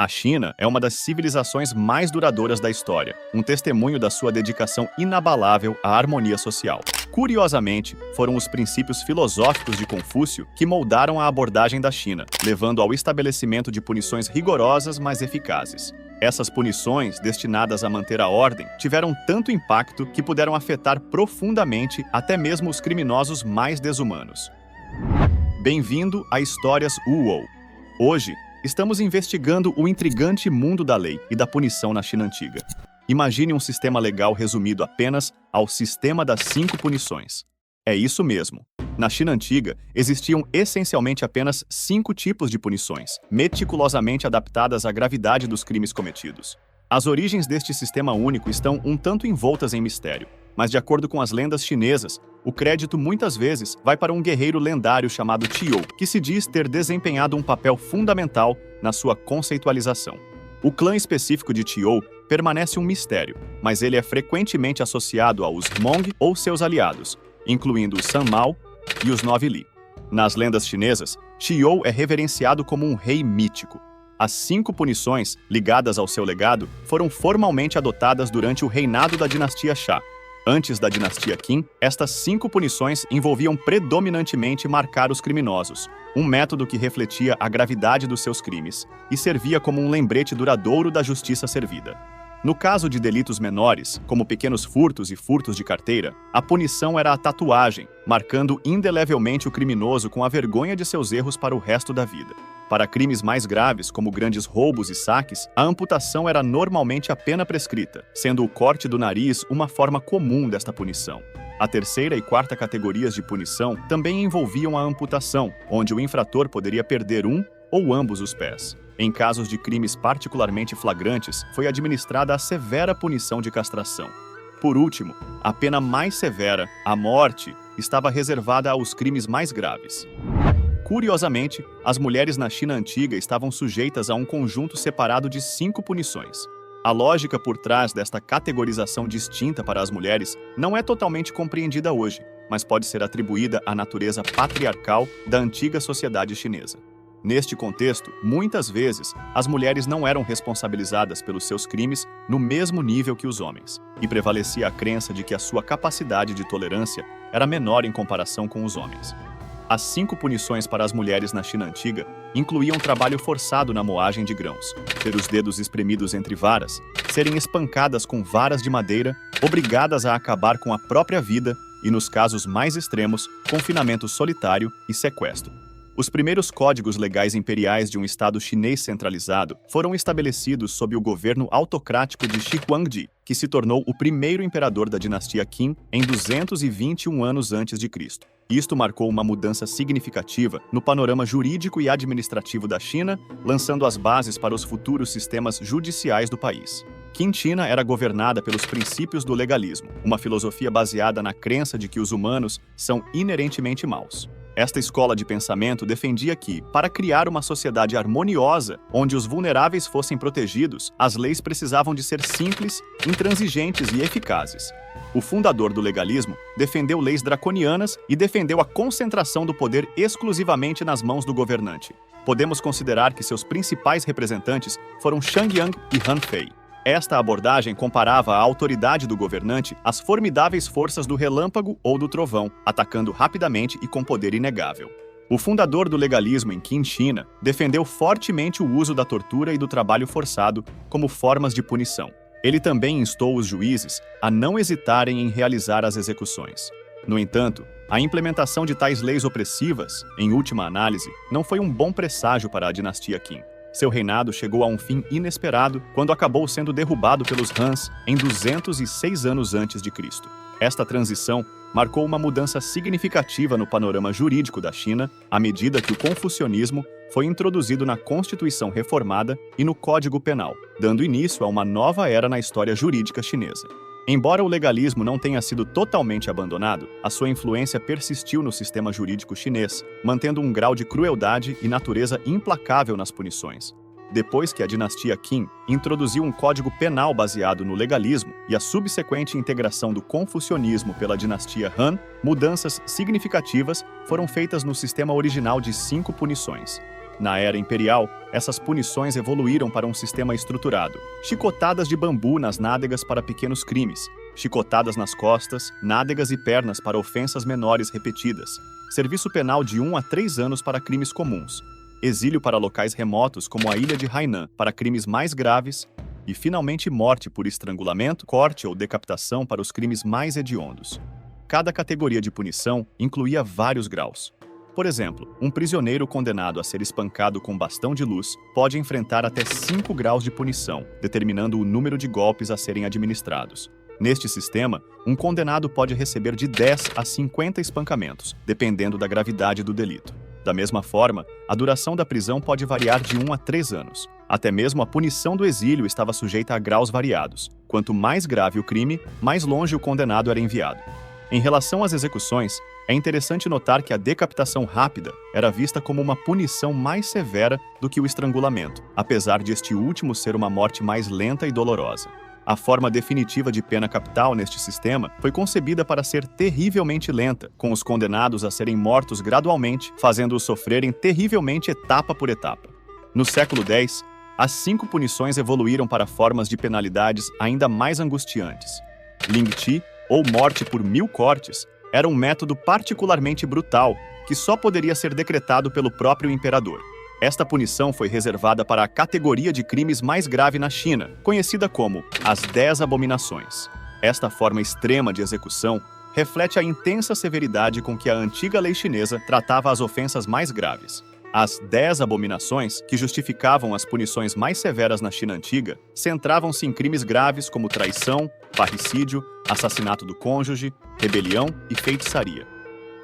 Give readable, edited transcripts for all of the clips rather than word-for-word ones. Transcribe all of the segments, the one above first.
A China é uma das civilizações mais duradouras da história, um testemunho da sua dedicação inabalável à harmonia social. Curiosamente, foram os princípios filosóficos de Confúcio que moldaram a abordagem da China, levando ao estabelecimento de punições rigorosas, mas eficazes. Essas punições, destinadas a manter a ordem, tiveram tanto impacto que puderam afetar profundamente até mesmo os criminosos mais desumanos. Bem-vindo a Histórias Uou. Hoje, estamos investigando o intrigante mundo da lei e da punição na China Antiga. Imagine um sistema legal resumido apenas ao sistema das 5 punições. É isso mesmo. Na China Antiga, existiam essencialmente apenas 5 tipos de punições, meticulosamente adaptadas à gravidade dos crimes cometidos. As origens deste sistema único estão um tanto envoltas em mistério, mas de acordo com as lendas chinesas, o crédito muitas vezes vai para um guerreiro lendário chamado Qiu, que se diz ter desempenhado um papel fundamental na sua conceitualização. O clã específico de Qiu permanece um mistério, mas ele é frequentemente associado aos Hmong ou seus aliados, incluindo os San Mao e os 9 Li. Nas lendas chinesas, Qiu é reverenciado como um rei mítico. As 5 punições, ligadas ao seu legado, foram formalmente adotadas durante o reinado da dinastia Xia. Antes da dinastia Qin, estas 5 punições envolviam predominantemente marcar os criminosos, um método que refletia a gravidade dos seus crimes e servia como um lembrete duradouro da justiça servida. No caso de delitos menores, como pequenos furtos e furtos de carteira, a punição era a tatuagem, marcando indelevelmente o criminoso com a vergonha de seus erros para o resto da vida. Para crimes mais graves, como grandes roubos e saques, a amputação era normalmente a pena prescrita, sendo o corte do nariz uma forma comum desta punição. A terceira e quarta categorias de punição também envolviam a amputação, onde o infrator poderia perder um ou ambos os pés. Em casos de crimes particularmente flagrantes, foi administrada a severa punição de castração. Por último, a pena mais severa, a morte, estava reservada aos crimes mais graves. Curiosamente, as mulheres na China Antiga estavam sujeitas a um conjunto separado de 5 punições. A lógica por trás desta categorização distinta para as mulheres não é totalmente compreendida hoje, mas pode ser atribuída à natureza patriarcal da antiga sociedade chinesa. Neste contexto, muitas vezes, as mulheres não eram responsabilizadas pelos seus crimes no mesmo nível que os homens, e prevalecia a crença de que a sua capacidade de tolerância era menor em comparação com os homens. As 5 punições para as mulheres na China Antiga incluíam trabalho forçado na moagem de grãos, ter os dedos espremidos entre varas, serem espancadas com varas de madeira, obrigadas a acabar com a própria vida e, nos casos mais extremos, confinamento solitário e sequestro. Os primeiros códigos legais imperiais de um Estado chinês centralizado foram estabelecidos sob o governo autocrático de Shi Huangdi, que se tornou o primeiro imperador da dinastia Qin em 221 anos antes de Cristo. Isto marcou uma mudança significativa no panorama jurídico e administrativo da China, lançando as bases para os futuros sistemas judiciais do país. Qin China era governada pelos princípios do legalismo, uma filosofia baseada na crença de que os humanos são inerentemente maus. Esta escola de pensamento defendia que, para criar uma sociedade harmoniosa, onde os vulneráveis fossem protegidos, as leis precisavam de ser simples, intransigentes e eficazes. O fundador do legalismo defendeu leis draconianas e defendeu a concentração do poder exclusivamente nas mãos do governante. Podemos considerar que seus principais representantes foram Shang Yang e Han Fei. Esta abordagem comparava a autoridade do governante às formidáveis forças do relâmpago ou do trovão, atacando rapidamente e com poder inegável. O fundador do legalismo em Qin China defendeu fortemente o uso da tortura e do trabalho forçado como formas de punição. Ele também instou os juízes a não hesitarem em realizar as execuções. No entanto, a implementação de tais leis opressivas, em última análise, não foi um bom presságio para a dinastia Qin. Seu reinado chegou a um fim inesperado quando acabou sendo derrubado pelos Hans em 206 anos antes de Cristo. Esta transição marcou uma mudança significativa no panorama jurídico da China à medida que o confucionismo foi introduzido na Constituição Reformada e no Código Penal, dando início a uma nova era na história jurídica chinesa. Embora o legalismo não tenha sido totalmente abandonado, a sua influência persistiu no sistema jurídico chinês, mantendo um grau de crueldade e natureza implacável nas punições. Depois que a dinastia Qin introduziu um código penal baseado no legalismo e a subsequente integração do confucionismo pela dinastia Han, mudanças significativas foram feitas no sistema original de 5 punições. Na era imperial, essas punições evoluíram para um sistema estruturado. Chicotadas de bambu nas nádegas para pequenos crimes, chicotadas nas costas, nádegas e pernas para ofensas menores repetidas, serviço penal de 1 a 3 anos para crimes comuns, exílio para locais remotos como a ilha de Hainan para crimes mais graves e, finalmente, morte por estrangulamento, corte ou decapitação para os crimes mais hediondos. Cada categoria de punição incluía vários graus. Por exemplo, um prisioneiro condenado a ser espancado com bastão de luz pode enfrentar até 5 graus de punição, determinando o número de golpes a serem administrados. Neste sistema, um condenado pode receber de 10 a 50 espancamentos, dependendo da gravidade do delito. Da mesma forma, a duração da prisão pode variar de 1 a 3 anos. Até mesmo a punição do exílio estava sujeita a graus variados. Quanto mais grave o crime, mais longe o condenado era enviado. Em relação às execuções, é interessante notar que a decapitação rápida era vista como uma punição mais severa do que o estrangulamento, apesar de este último ser uma morte mais lenta e dolorosa. A forma definitiva de pena capital neste sistema foi concebida para ser terrivelmente lenta, com os condenados a serem mortos gradualmente, fazendo-os sofrerem terrivelmente etapa por etapa. No século X, as 5 punições evoluíram para formas de penalidades ainda mais angustiantes. Lingti, ou morte por 1000 cortes, era um método particularmente brutal que só poderia ser decretado pelo próprio imperador. Esta punição foi reservada para a categoria de crimes mais grave na China, conhecida como as 10 abominações. Esta forma extrema de execução reflete a intensa severidade com que a antiga lei chinesa tratava as ofensas mais graves. As 10 abominações, que justificavam as punições mais severas na China antiga, centravam-se em crimes graves como traição, parricídio, assassinato do cônjuge, rebelião e feitiçaria.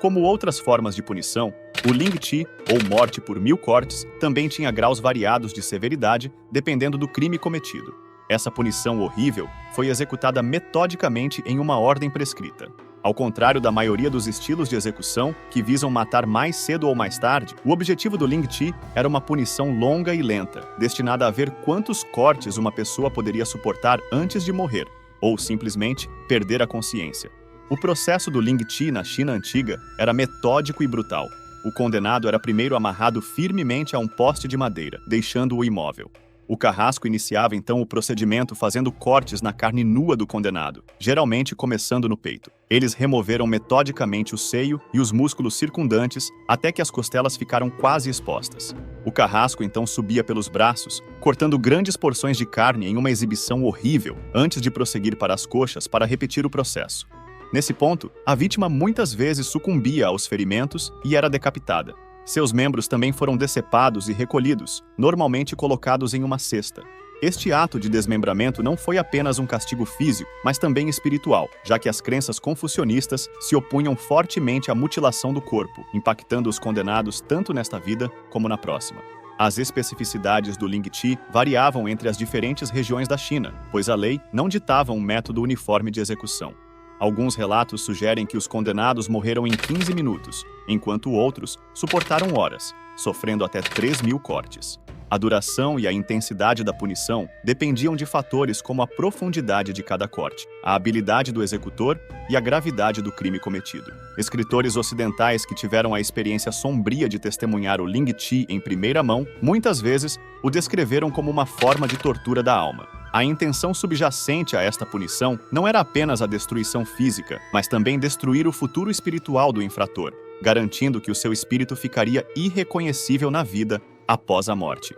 Como outras formas de punição, o Lingti, ou morte por 1000 cortes, também tinha graus variados de severidade, dependendo do crime cometido. Essa punição horrível foi executada metodicamente em uma ordem prescrita. Ao contrário da maioria dos estilos de execução, que visam matar mais cedo ou mais tarde, o objetivo do Lingti era uma punição longa e lenta, destinada a ver quantos cortes uma pessoa poderia suportar antes de morrer, ou simplesmente perder a consciência. O processo do Lingti na China antiga era metódico e brutal. O condenado era primeiro amarrado firmemente a um poste de madeira, deixando-o imóvel. O carrasco iniciava então o procedimento fazendo cortes na carne nua do condenado, geralmente começando no peito. Eles removeram metodicamente o seio e os músculos circundantes até que as costelas ficaram quase expostas. O carrasco então subia pelos braços, cortando grandes porções de carne em uma exibição horrível, antes de prosseguir para as coxas para repetir o processo. Nesse ponto, a vítima muitas vezes sucumbia aos ferimentos e era decapitada. Seus membros também foram decepados e recolhidos, normalmente colocados em uma cesta. Este ato de desmembramento não foi apenas um castigo físico, mas também espiritual, já que as crenças confucionistas se opunham fortemente à mutilação do corpo, impactando os condenados tanto nesta vida como na próxima. As especificidades do Lingti variavam entre as diferentes regiões da China, pois a lei não ditava um método uniforme de execução. Alguns relatos sugerem que os condenados morreram em 15 minutos, enquanto outros suportaram horas, sofrendo até 3.000 cortes. A duração e a intensidade da punição dependiam de fatores como a profundidade de cada corte, a habilidade do executor e a gravidade do crime cometido. Escritores ocidentais que tiveram a experiência sombria de testemunhar o Lingti em primeira mão, muitas vezes o descreveram como uma forma de tortura da alma. A intenção subjacente a esta punição não era apenas a destruição física, mas também destruir o futuro espiritual do infrator, garantindo que o seu espírito ficaria irreconhecível na vida após a morte.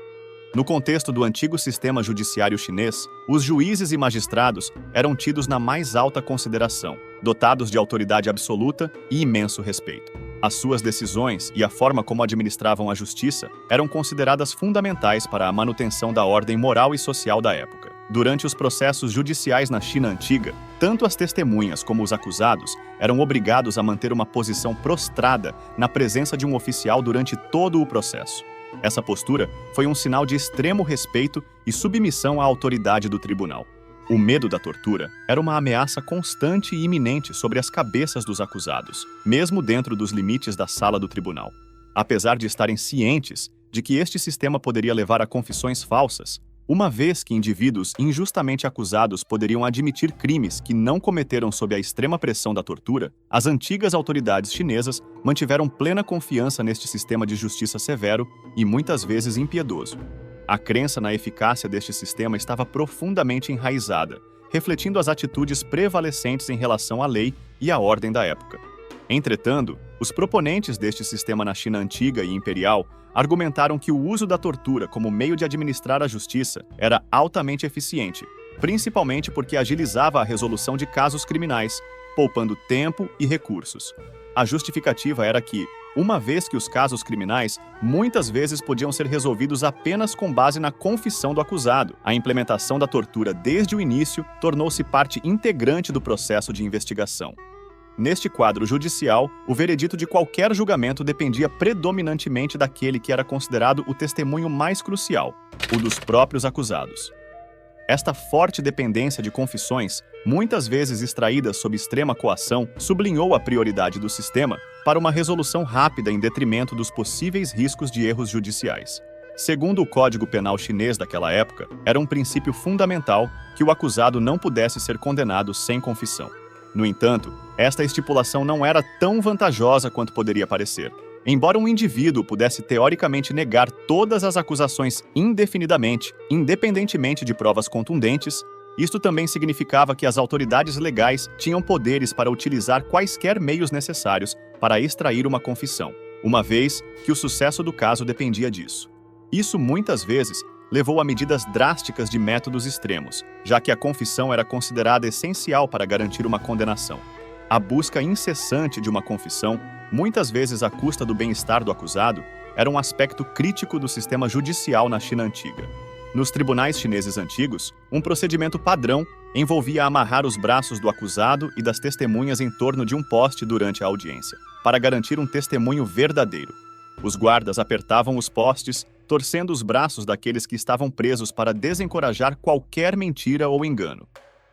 No contexto do antigo sistema judiciário chinês, os juízes e magistrados eram tidos na mais alta consideração, dotados de autoridade absoluta e imenso respeito. As suas decisões e a forma como administravam a justiça eram consideradas fundamentais para a manutenção da ordem moral e social da época. Durante os processos judiciais na China antiga, tanto as testemunhas como os acusados eram obrigados a manter uma posição prostrada na presença de um oficial durante todo o processo. Essa postura foi um sinal de extremo respeito e submissão à autoridade do tribunal. O medo da tortura era uma ameaça constante e iminente sobre as cabeças dos acusados, mesmo dentro dos limites da sala do tribunal. Apesar de estarem cientes de que este sistema poderia levar a confissões falsas, Uma vez que indivíduos injustamente acusados poderiam admitir crimes que não cometeram sob a extrema pressão da tortura, as antigas autoridades chinesas mantiveram plena confiança neste sistema de justiça severo e muitas vezes impiedoso. A crença na eficácia deste sistema estava profundamente enraizada, refletindo as atitudes prevalecentes em relação à lei e à ordem da época. Entretanto, os proponentes deste sistema na China antiga e imperial argumentaram que o uso da tortura como meio de administrar a justiça era altamente eficiente, principalmente porque agilizava a resolução de casos criminais, poupando tempo e recursos. A justificativa era que, uma vez que os casos criminais muitas vezes podiam ser resolvidos apenas com base na confissão do acusado, a implementação da tortura desde o início tornou-se parte integrante do processo de investigação. Neste quadro judicial, o veredito de qualquer julgamento dependia predominantemente daquele que era considerado o testemunho mais crucial, o dos próprios acusados. Esta forte dependência de confissões, muitas vezes extraídas sob extrema coação, sublinhou a prioridade do sistema para uma resolução rápida em detrimento dos possíveis riscos de erros judiciais. Segundo o Código Penal chinês daquela época, era um princípio fundamental que o acusado não pudesse ser condenado sem confissão. No entanto, esta estipulação não era tão vantajosa quanto poderia parecer. Embora um indivíduo pudesse teoricamente negar todas as acusações indefinidamente, independentemente de provas contundentes, isto também significava que as autoridades legais tinham poderes para utilizar quaisquer meios necessários para extrair uma confissão, uma vez que o sucesso do caso dependia disso. Isso muitas vezes levou a medidas drásticas de métodos extremos, já que a confissão era considerada essencial para garantir uma condenação. A busca incessante de uma confissão, muitas vezes à custa do bem-estar do acusado, era um aspecto crítico do sistema judicial na China antiga. Nos tribunais chineses antigos, um procedimento padrão envolvia amarrar os braços do acusado e das testemunhas em torno de um poste durante a audiência, para garantir um testemunho verdadeiro. Os guardas apertavam os postes, torcendo os braços daqueles que estavam presos para desencorajar qualquer mentira ou engano.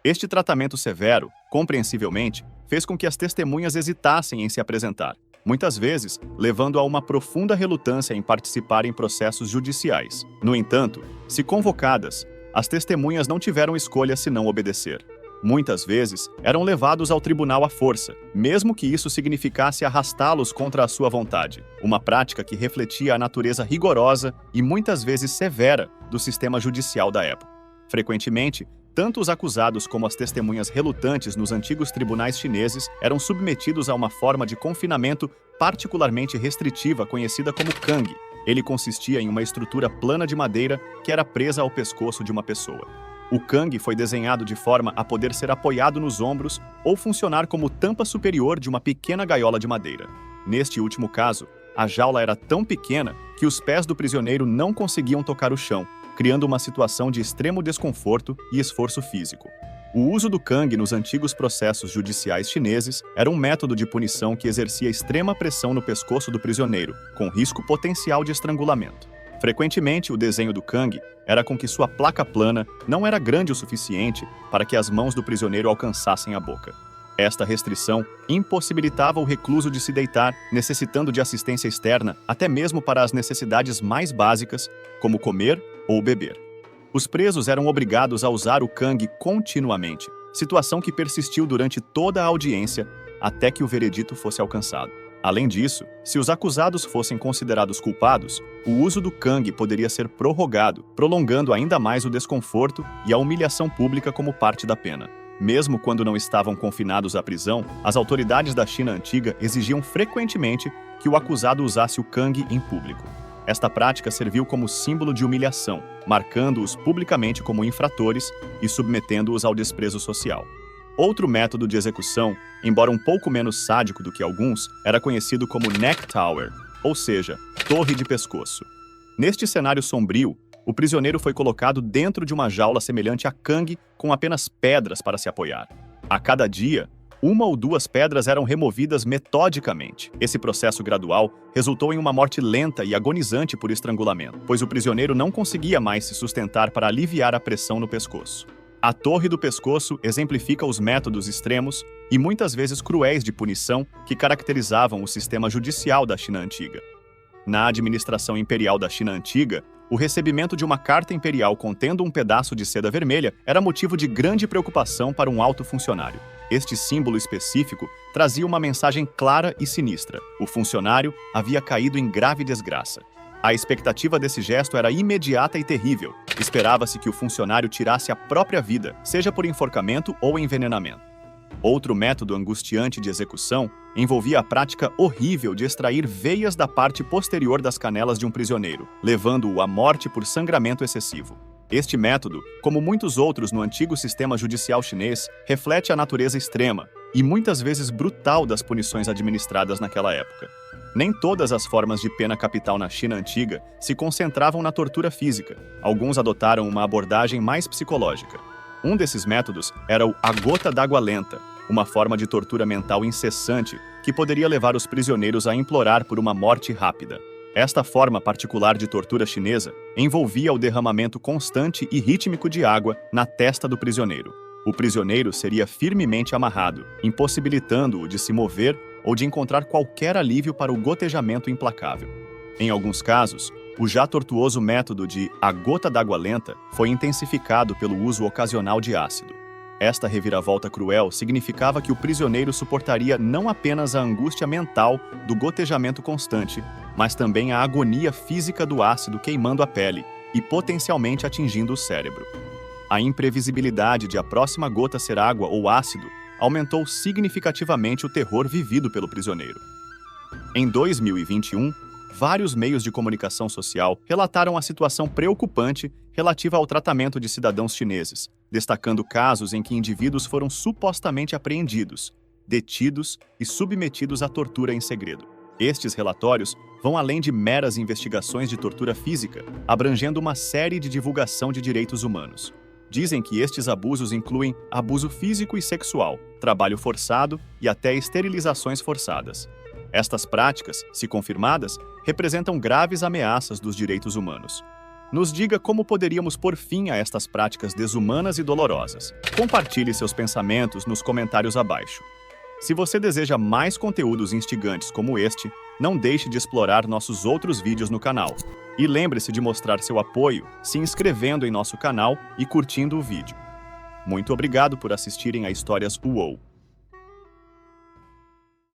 Este tratamento severo, compreensivelmente, fez com que as testemunhas hesitassem em se apresentar, muitas vezes levando a uma profunda relutância em participar em processos judiciais. No entanto, se convocadas, as testemunhas não tiveram escolha senão obedecer. Muitas vezes, eram levados ao tribunal à força, mesmo que isso significasse arrastá-los contra a sua vontade, uma prática que refletia a natureza rigorosa e muitas vezes severa do sistema judicial da época. Frequentemente, tanto os acusados como as testemunhas relutantes nos antigos tribunais chineses eram submetidos a uma forma de confinamento particularmente restritiva conhecida como Kang. Ele consistia em uma estrutura plana de madeira que era presa ao pescoço de uma pessoa. O Kang foi desenhado de forma a poder ser apoiado nos ombros ou funcionar como tampa superior de uma pequena gaiola de madeira. Neste último caso, a jaula era tão pequena que os pés do prisioneiro não conseguiam tocar o chão, criando uma situação de extremo desconforto e esforço físico. O uso do Kang nos antigos processos judiciais chineses era um método de punição que exercia extrema pressão no pescoço do prisioneiro, com risco potencial de estrangulamento. Frequentemente, o desenho do Kang era com que sua placa plana não era grande o suficiente para que as mãos do prisioneiro alcançassem a boca. Esta restrição impossibilitava o recluso de se deitar, necessitando de assistência externa até mesmo para as necessidades mais básicas, como comer ou beber. Os presos eram obrigados a usar o Kang continuamente, situação que persistiu durante toda a audiência até que o veredito fosse alcançado. Além disso, se os acusados fossem considerados culpados, o uso do Kang poderia ser prorrogado, prolongando ainda mais o desconforto e a humilhação pública como parte da pena. Mesmo quando não estavam confinados à prisão, as autoridades da China antiga exigiam frequentemente que o acusado usasse o Kang em público. Esta prática serviu como símbolo de humilhação, marcando-os publicamente como infratores e submetendo-os ao desprezo social. Outro método de execução, embora um pouco menos sádico do que alguns, era conhecido como neck tower, ou seja, torre de pescoço. Neste cenário sombrio, o prisioneiro foi colocado dentro de uma jaula semelhante a Kang com apenas pedras para se apoiar. A cada dia, uma ou duas pedras eram removidas metodicamente. Esse processo gradual resultou em uma morte lenta e agonizante por estrangulamento, pois o prisioneiro não conseguia mais se sustentar para aliviar a pressão no pescoço. A torre do pescoço exemplifica os métodos extremos e muitas vezes cruéis de punição que caracterizavam o sistema judicial da China antiga. Na administração imperial da China antiga, O recebimento de uma carta imperial contendo um pedaço de seda vermelha era motivo de grande preocupação para um alto funcionário. Este símbolo específico trazia uma mensagem clara e sinistra. O funcionário havia caído em grave desgraça. A expectativa desse gesto era imediata e terrível. Esperava-se que o funcionário tirasse a própria vida, seja por enforcamento ou envenenamento. Outro método angustiante de execução envolvia a prática horrível de extrair veias da parte posterior das canelas de um prisioneiro, levando-o à morte por sangramento excessivo. Este método, como muitos outros no antigo sistema judicial chinês, reflete a natureza extrema e muitas vezes brutal das punições administradas naquela época. Nem todas as formas de pena capital na China antiga se concentravam na tortura física. Alguns adotaram uma abordagem mais psicológica. Um desses métodos era o a gota d'água lenta, uma forma de tortura mental incessante que poderia levar os prisioneiros a implorar por uma morte rápida. Esta forma particular de tortura chinesa envolvia o derramamento constante e rítmico de água na testa do prisioneiro. O prisioneiro seria firmemente amarrado, impossibilitando-o de se mover ou de encontrar qualquer alívio para o gotejamento implacável. Em alguns casos, o já tortuoso método de a gota d'água lenta foi intensificado pelo uso ocasional de ácido. Esta reviravolta cruel significava que o prisioneiro suportaria não apenas a angústia mental do gotejamento constante, mas também a agonia física do ácido queimando a pele e potencialmente atingindo o cérebro. A imprevisibilidade de a próxima gota ser água ou ácido aumentou significativamente o terror vivido pelo prisioneiro. Em 2021, vários meios de comunicação social relataram a situação preocupante relativa ao tratamento de cidadãos chineses, destacando casos em que indivíduos foram supostamente apreendidos, detidos e submetidos à tortura em segredo. Estes relatórios vão além de meras investigações de tortura física, abrangendo uma série de divulgação de direitos humanos. Dizem que estes abusos incluem abuso físico e sexual, trabalho forçado e até esterilizações forçadas. Estas práticas, se confirmadas, representam graves ameaças dos direitos humanos. Nos diga como poderíamos pôr fim a estas práticas desumanas e dolorosas. Compartilhe seus pensamentos nos comentários abaixo. Se você deseja mais conteúdos instigantes como este, não deixe de explorar nossos outros vídeos no canal. E lembre-se de mostrar seu apoio se inscrevendo em nosso canal e curtindo o vídeo. Muito obrigado por assistirem a Histórias UOL.